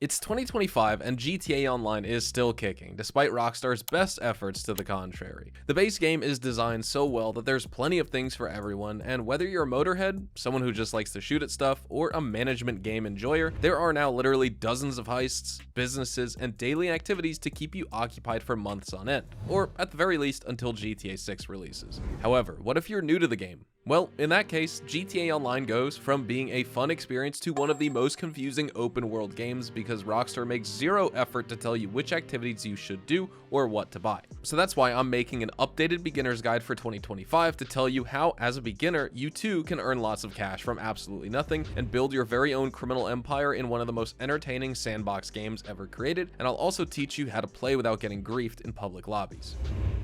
It's 2025 and GTA Online is still kicking, despite Rockstar's best efforts to the contrary. The base game is designed so well that there's plenty of things for everyone, and whether you're a motorhead, someone who just likes to shoot at stuff, or a management game enjoyer, there are now literally dozens of heists, businesses, and daily activities to keep you occupied for months on end, or at the very least until GTA 6 releases. However, what if you're new to the game? Well, in that case, GTA Online goes from being a fun experience to one of the most confusing open world games because Rockstar makes zero effort to tell you which activities you should do or what to buy. So that's why I'm making an updated beginner's guide for 2025 to tell you how, as a beginner, you too can earn lots of cash from absolutely nothing and build your very own criminal empire in one of the most entertaining sandbox games ever created, and I'll also teach you how to play without getting griefed in public lobbies.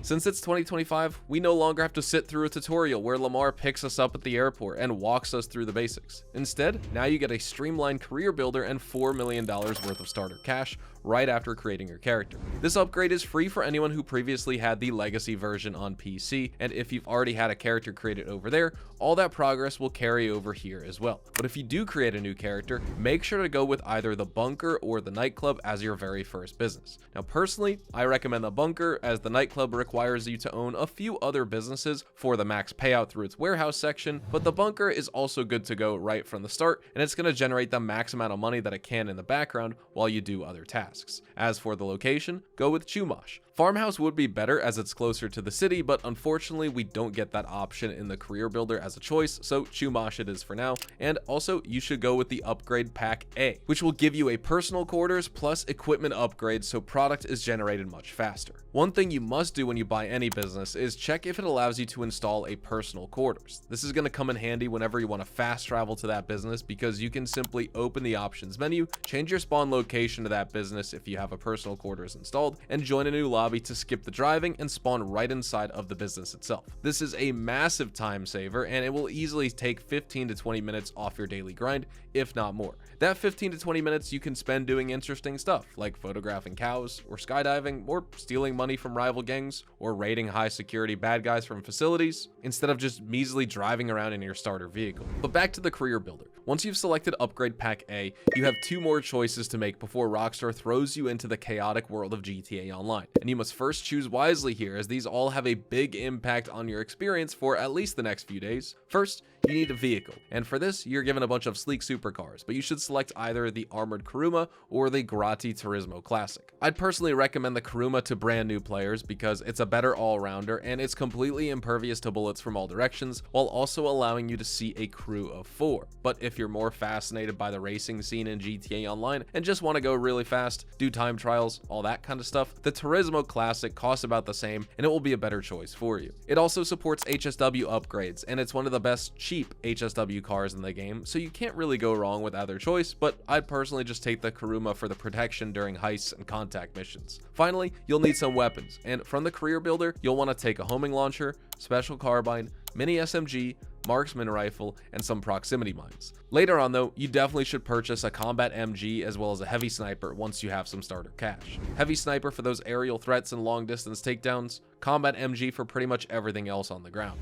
Since it's 2025, we no longer have to sit through a tutorial where Lamar picks us up at the airport and walks us through the basics. Instead, now you get a streamlined career builder and $4 million worth of starter cash right after creating your character. This upgrade is free for anyone who previously had the legacy version on PC, and if you've already had a character created over there, all that progress will carry over here as well. But if you do create a new character, make sure to go with either the bunker or the nightclub as your very first business. Now personally, I recommend the bunker as the nightclub requires you to own a few other businesses for the max payout through its warehouse section, but the bunker is also good to go right from the start, and it's going to generate the max amount of money that it can in the background while you do other tasks. As for the location, go with Chumash. Farmhouse would be better as it's closer to the city, but unfortunately we don't get that option in the career builder as a choice, so Chumash it is for now. And also you should go with the upgrade pack A, which will give you a personal quarters plus equipment upgrades so product is generated much faster. One thing you must do when you buy any business is check if it allows you to install a personal quarters. This is going to come in handy whenever you want to fast travel to that business because you can simply open the options menu, change your spawn location to that business if you have a personal quarters installed, and join a new lobby to skip the driving and spawn right inside of the business itself. This is a massive time saver and it will easily take 15 to 20 minutes off your daily grind, if not more. That 15 to 20 minutes you can spend doing interesting stuff like photographing cows or skydiving or stealing money from rival gangs or raiding high security bad guys from facilities instead of just measly driving around in your starter vehicle. But back to the career builder. Once you've selected upgrade pack A, you have two more choices to make before Rockstar throws you into the chaotic world of GTA Online. And you must first choose wisely here as these all have a big impact on your experience for at least the next few days. First, you need a vehicle, and for this you're given a bunch of sleek supercars, but you should select either the Armored Kuruma or the Grotti Turismo Classic. I'd personally recommend the Kuruma to brand new players because it's a better all-rounder and it's completely impervious to bullets from all directions while also allowing you to see a crew of 4. But if you're more fascinated by the racing scene in GTA Online and just want to go really fast, do time trials, all that kind of stuff, the Turismo Classic costs about the same and it will be a better choice for you. It also supports HSW upgrades and it's one of the best cheap HSW cars in the game, so you can't really go wrong with either choice, but I'd personally just take the Kuruma for the protection during heists and contact missions. Finally, you'll need some weapons, and from the career builder, you'll want to take a homing launcher, special carbine, mini SMG, marksman rifle, and some proximity mines. Later on though, you definitely should purchase a combat MG as well as a heavy sniper once you have some starter cash. Heavy sniper for those aerial threats and long distance takedowns, combat MG for pretty much everything else on the ground.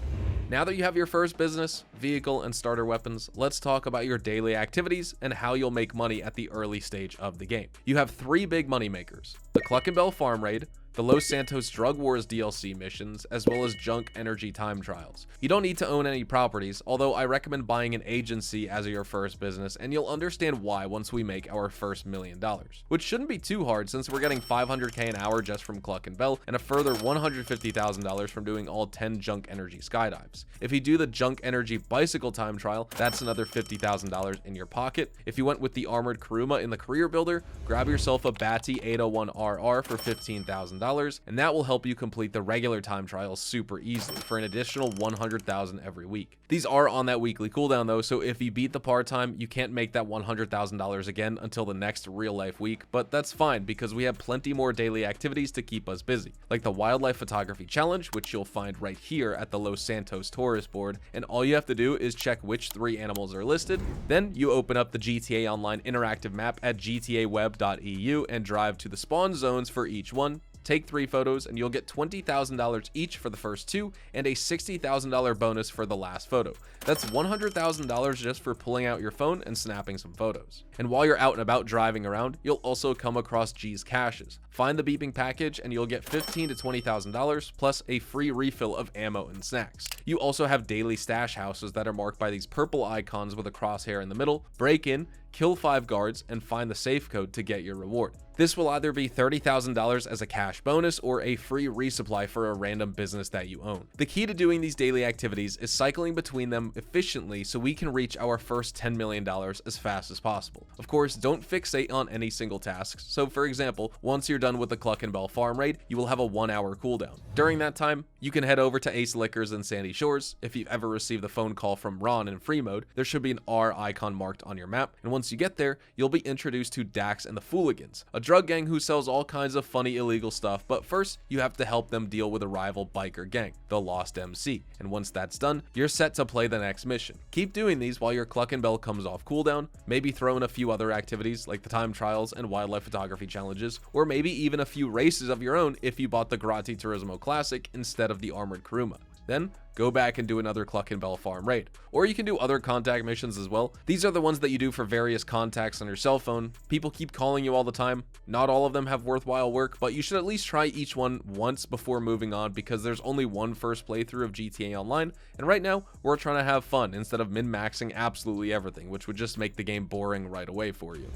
Now that you have your first business, vehicle, and starter weapons, let's talk about your daily activities and how you'll make money at the early stage of the game. You have 3 big money makers: the Cluck and Bell Farm Raid, the Los Santos Drug Wars DLC missions, as well as Junk Energy time trials. You don't need to own any properties, although I recommend buying an agency as your first business, and you'll understand why once we make our first $1 million. Which shouldn't be too hard since we're getting $500K an hour just from Cluck and Bell, and a further $150,000 from doing all 10 Junk Energy skydives. If you do the Junk Energy bicycle time trial, that's another $50,000 in your pocket. If you went with the Armored Kuruma in the career builder, grab yourself a Batty 801RR for $15,000. And that will help you complete the regular time trials super easily for an additional $100,000 every week. These are on that weekly cooldown though, so if you beat the part-time, you can't make that $100,000 again until the next real-life week, but that's fine because we have plenty more daily activities to keep us busy, like the Wildlife Photography Challenge, which you'll find right here at the Los Santos tourist board, and all you have to do is check which 3 animals are listed. Then you open up the GTA Online interactive map at gtaweb.eu and drive to the spawn zones for each one, take 3 photos, and you'll get $20,000 each for the first 2 and a $60,000 bonus for the last photo. That's $100,000 just for pulling out your phone and snapping some photos. And while you're out and about driving around, you'll also come across G's caches. Find the beeping package and you'll get $15,000 to $20,000 plus a free refill of ammo and snacks. You also have daily stash houses that are marked by these purple icons with a crosshair in the middle. Break in, kill 5 guards, and find the safe code to get your reward. This will either be $30,000 as a cash bonus or a free resupply for a random business that you own. The key to doing these daily activities is cycling between them efficiently so we can reach our first $10 million as fast as possible. Of course, don't fixate on any single task. So for example, once you're done with the Cluckenbell farm raid, you will have a 1-hour cooldown. During that time, you can head over to Ace Liquors in Sandy Shores. If you've ever received a phone call from Ron in free mode, there should be an R icon marked on your map, and once you get there, you'll be introduced to Dax and the Fooligans, a drug gang who sells all kinds of funny illegal stuff, but first you have to help them deal with a rival biker gang, the Lost MC, and once that's done, you're set to play the next mission. Keep doing these while your Cluckenbell comes off cooldown, maybe throw in a few other activities like the time trials and wildlife photography challenges, or maybe even a few races of your own if you bought the Grotti Turismo Classic instead of the Armored Kuruma. Then go back and do another Cluckenbell farm raid. Or you can do other contact missions as well. These are the ones that you do for various contacts on your cell phone. People keep calling you all the time. Not all of them have worthwhile work, but you should at least try each one once before moving on because there's only one first playthrough of GTA Online, and right now we're trying to have fun instead of min-maxing absolutely everything, which would just make the game boring right away for you.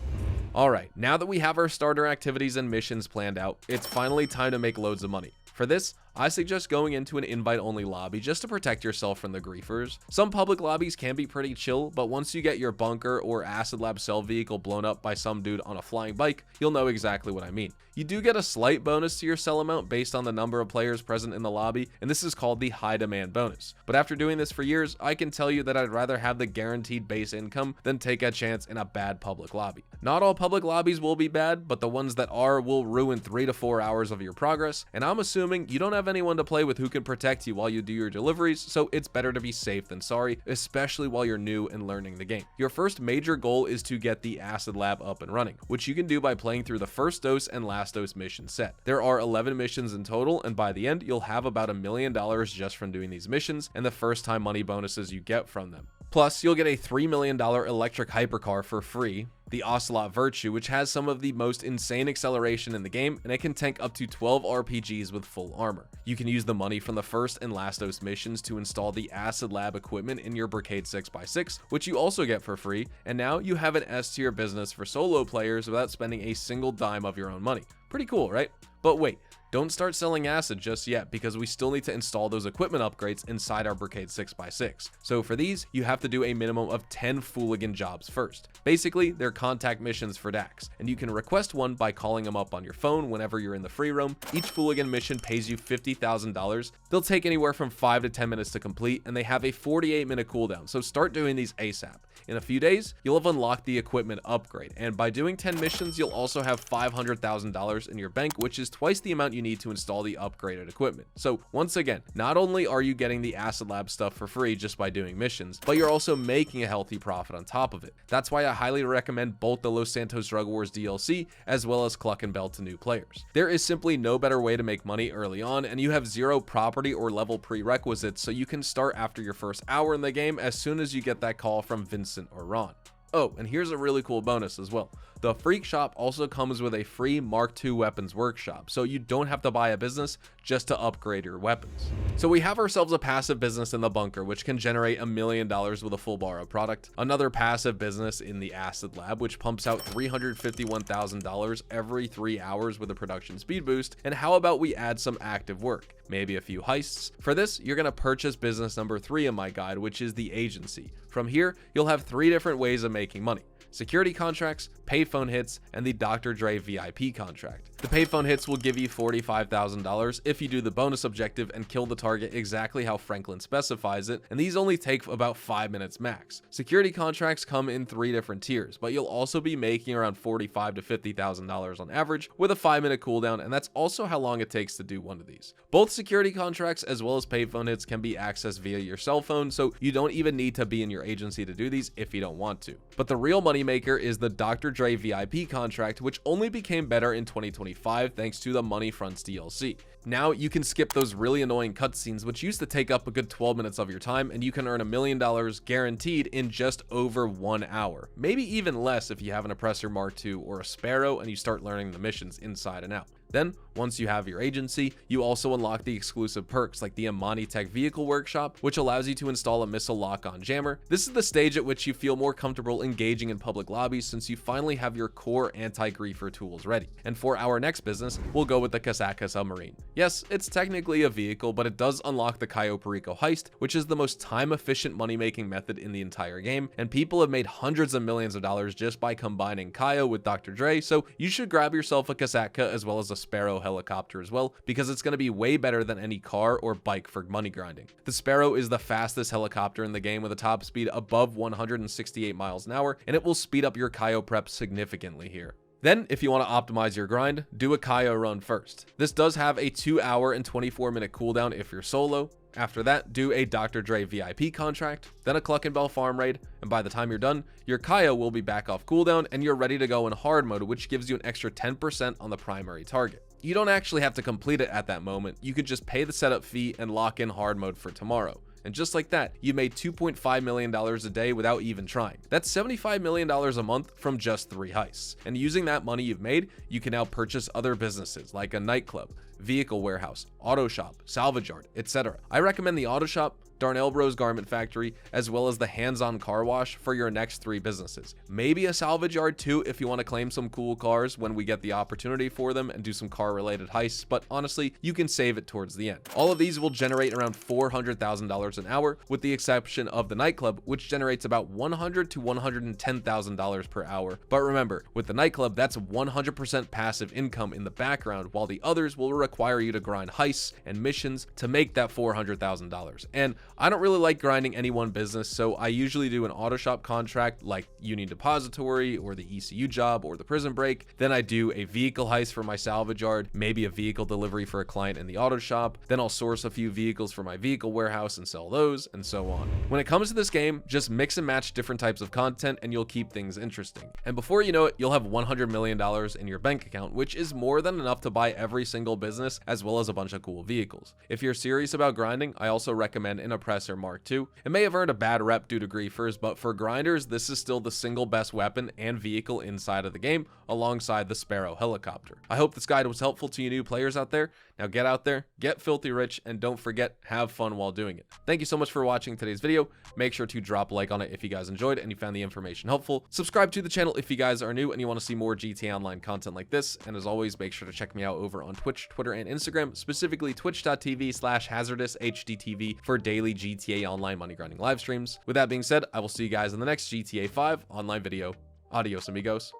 Alright, now that we have our starter activities and missions planned out, it's finally time to make loads of money. For this, I suggest going into an invite-only lobby just to protect yourself from the griefers. Some public lobbies can be pretty chill, but once you get your bunker or Acid Lab cell vehicle blown up by some dude on a flying bike, you'll know exactly what I mean. You do get a slight bonus to your cell amount based on the number of players present in the lobby, and this is called the high demand bonus. But after doing this for years, I can tell you that I'd rather have the guaranteed base income than take a chance in a bad public lobby. Not all public lobbies will be bad, but the ones that are will ruin 3 to 4 hours of your progress, and I'm assuming you don't have anyone to play with who can protect you while you do your deliveries, so it's better to be safe than sorry, especially while you're new and learning the game. Your first major goal is to get the Acid Lab up and running, which you can do by playing through the first dose and last dose mission set. There are 11 missions in total, and by the end, you'll have about $1 million just from doing these missions and the first time money bonuses you get from them. Plus, you'll get a $3 million electric hypercar for free, the Ocelot Virtue, which has some of the most insane acceleration in the game, and it can tank up to 12 RPGs with full armor. You can use the money from the first and last dose missions to install the Acid Lab equipment in your Brigade 6x6, which you also get for free, and now you have an S tier business for solo players without spending a single dime of your own money. Pretty cool, right? But wait, don't start selling acid just yet because we still need to install those equipment upgrades inside our Brigade 6x6. So for these, you have to do a minimum of 10 Fooligan jobs first. Basically, they're contact missions for Dax, and you can request one by calling them up on your phone whenever you're in the free roam. Each Fooligan mission pays you $50,000. They'll take anywhere from 5 to 10 minutes to complete, and they have a 48-minute cooldown, so start doing these ASAP. In a few days, you'll have unlocked the equipment upgrade, and by doing 10 missions, you'll also have $500,000 in your bank, which is twice the amount you need to install the upgraded equipment. So once again, not only are you getting the Acid Lab stuff for free just by doing missions, but you're also making a healthy profit on top of it. That's why I highly recommend both the Los Santos Drug Wars DLC as well as Cluckenbell to new players. There is simply no better way to make money early on, and you have 0 property or level prerequisites, so you can start after your first hour in the game as soon as you get that call from Vincent or Ron. Oh, and here's a really cool bonus as well. The Freak Shop also comes with a free Mark II weapons workshop, so you don't have to buy a business just to upgrade your weapons. So we have ourselves a passive business in the bunker, which can generate $1 million with a full bar of product. Another passive business in the Acid Lab, which pumps out $351,000 every 3 hours with a production speed boost. And how about we add some active work? Maybe a few heists. For this, you're going to purchase business number 3 in my guide, which is the agency. From here, you'll have 3 different ways of making money: security contracts, payphone hits, and the Dr. Dre VIP contract. The payphone hits will give you $45,000 if you do the bonus objective and kill the target exactly how Franklin specifies it, and these only take about 5 minutes max. Security contracts come in 3 different tiers, but you'll also be making around $45,000 to $50,000 on average with a 5-minute cooldown, and that's also how long it takes to do one of these. Both security contracts as well as payphone hits can be accessed via your cell phone, so you don't even need to be in your your agency to do these if you don't want to. But the real moneymaker is the Dr. Dre VIP contract, which only became better in 2025 thanks to the Money Fronts DLC. Now you can skip those really annoying cutscenes which used to take up a good 12 minutes of your time, and you can earn $1 million guaranteed in just over 1 hour. Maybe even less if you have an Oppressor Mark II or a Sparrow and you start learning the missions inside and out. Then, once you have your agency, you also unlock the exclusive perks like the Amani Tech Vehicle Workshop, which allows you to install a missile lock-on jammer. This is the stage at which you feel more comfortable engaging in public lobbies since you finally have your core anti-griefer tools ready. And for our next business, we'll go with the Kasaka Submarine. Yes, it's technically a vehicle, but it does unlock the Cayo Perico Heist, which is the most time-efficient money-making method in the entire game, and people have made hundreds of millions of dollars just by combining Cayo with Dr. Dre, so you should grab yourself a Kasaka as well as a Sparrow helicopter as well, because it's going to be way better than any car or bike for money grinding. The Sparrow is the fastest helicopter in the game with a top speed above 168 miles an hour, and it will speed up your Cayo prep significantly here. Then, if you want to optimize your grind, do a Cayo run first. This does have a 2-hour and 24-minute cooldown if you're solo. After that, do a Dr. Dre VIP contract, then a Cluck and Bell farm raid, and by the time you're done, your Cayo will be back off cooldown and you're ready to go in hard mode, which gives you an extra 10% on the primary target. You don't actually have to complete it at that moment, you could just pay the setup fee and lock in hard mode for tomorrow. And just like that, you made $2.5 million a day without even trying. That's $75 million a month from just 3 heists. And using that money you've made, you can now purchase other businesses like a nightclub, vehicle warehouse, auto shop, salvage yard, etc. I recommend the auto shop, Darnell Bros Garment Factory, as well as the hands-on car wash for your next 3 businesses. Maybe a salvage yard too if you want to claim some cool cars when we get the opportunity for them and do some car related heists, but honestly, you can save it towards the end. All of these will generate around $400,000 an hour, with the exception of the nightclub, which generates about $100,000 to $110,000 per hour. But remember, with the nightclub, that's 100% passive income in the background, while the others will require you to grind heists and missions to make that $400,000. And I don't really like grinding any one business, so I usually do an auto shop contract like Union Depository or the ECU job or the prison break. Then I do a vehicle heist for my salvage yard, maybe a vehicle delivery for a client in the auto shop. Then I'll source a few vehicles for my vehicle warehouse and sell those, and so on. When it comes to this game, just mix and match different types of content and you'll keep things interesting. And before you know it, you'll have $100 million in your bank account, which is more than enough to buy every single business as well as a bunch of cool vehicles. If you're serious about grinding, I also recommend an Oppressor Mark II. It may have earned a bad rep due to griefers, but for grinders, this is still the single best weapon and vehicle inside of the game, alongside the Sparrow helicopter. I hope this guide was helpful to you new players out there. Now get out there, get filthy rich, and don't forget, have fun while doing it. Thank you so much for watching today's video. Make sure to drop a like on it if you guys enjoyed and you found the information helpful. Subscribe to the channel if you guys are new and you want to see more GTA Online content like this. And as always, make sure to check me out over on Twitch, Twitter, and Instagram, specifically twitch.tv/hazardoushdtv for daily GTA Online money grinding live streams. With that being said, I will see you guys in the next GTA 5 online video. Adios, amigos.